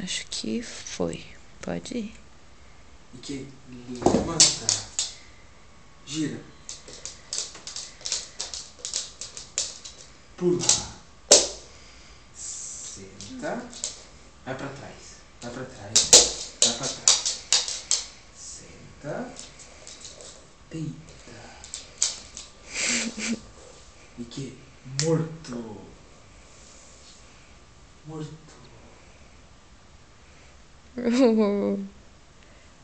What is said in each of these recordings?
Acho que foi. Pode ir. E que levanta. Gira. Pula. Senta. Vai pra trás. Vai pra trás. Vai pra trás. Senta. Deita. E que? Morto. Morto.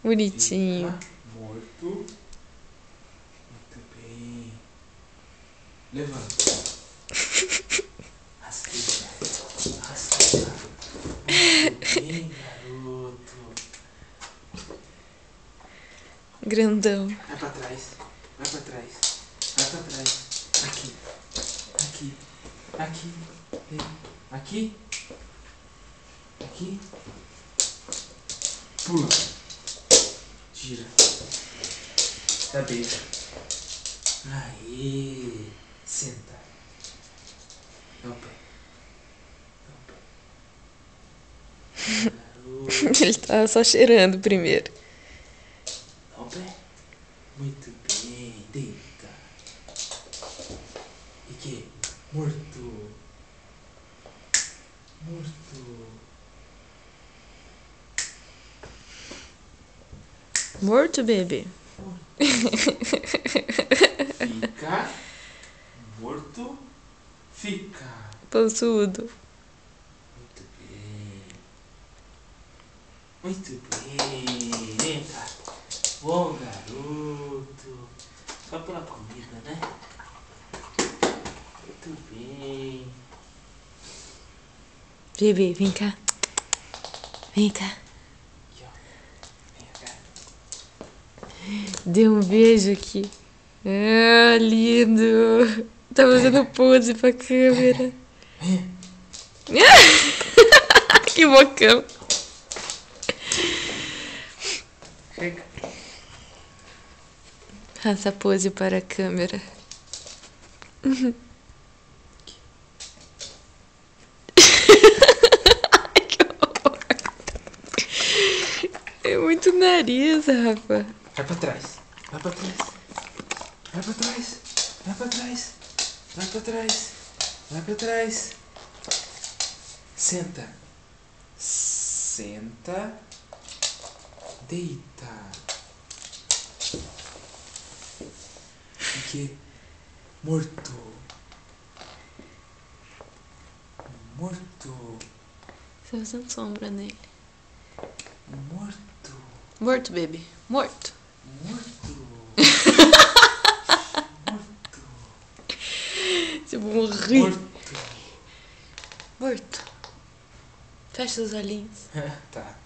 Bonitinho. Fica morto. Muito bem. Levanta. Rasteira. Rasteira. Muito bem, garoto. Grandão. Vai pra trás. Vai pra trás. Vai pra trás. Aqui. Aqui. Aqui. Aqui. Aqui. Pula. Gira. Dá beijo. Aê. Senta. Dá o pé. Dá o pé. Garoto. Ele tava só cheirando primeiro. Dá o pé. Muito bem. Deita. E que? Morto. Morto. Morto, bebê. Fica. Morto. Fica. Possudo. Muito bem. Muito bem. Eita. Bom garoto. Só pela comida, né? Muito bem. Bebê, vem cá. Vem cá. Aqui, ó. Vem cá. Dê um beijo aqui. Ah, lindo. Tá fazendo pose pra câmera. Vem. Que bocão. Chega. Faça pose para a câmera. É muito nariz, Rafa. Vai pra trás. Vai pra trás. Vai pra trás. Vai pra trás. Vai pra trás. Vai pra trás. Senta. Senta. Deita. E que? Morto. Morto. Você tá fazendo sombra nele. Morto. Morto, bebê. Morto. Morto. Morto. Tipo, morri. Morto. Morto. Fecha os olhinhos. Tá.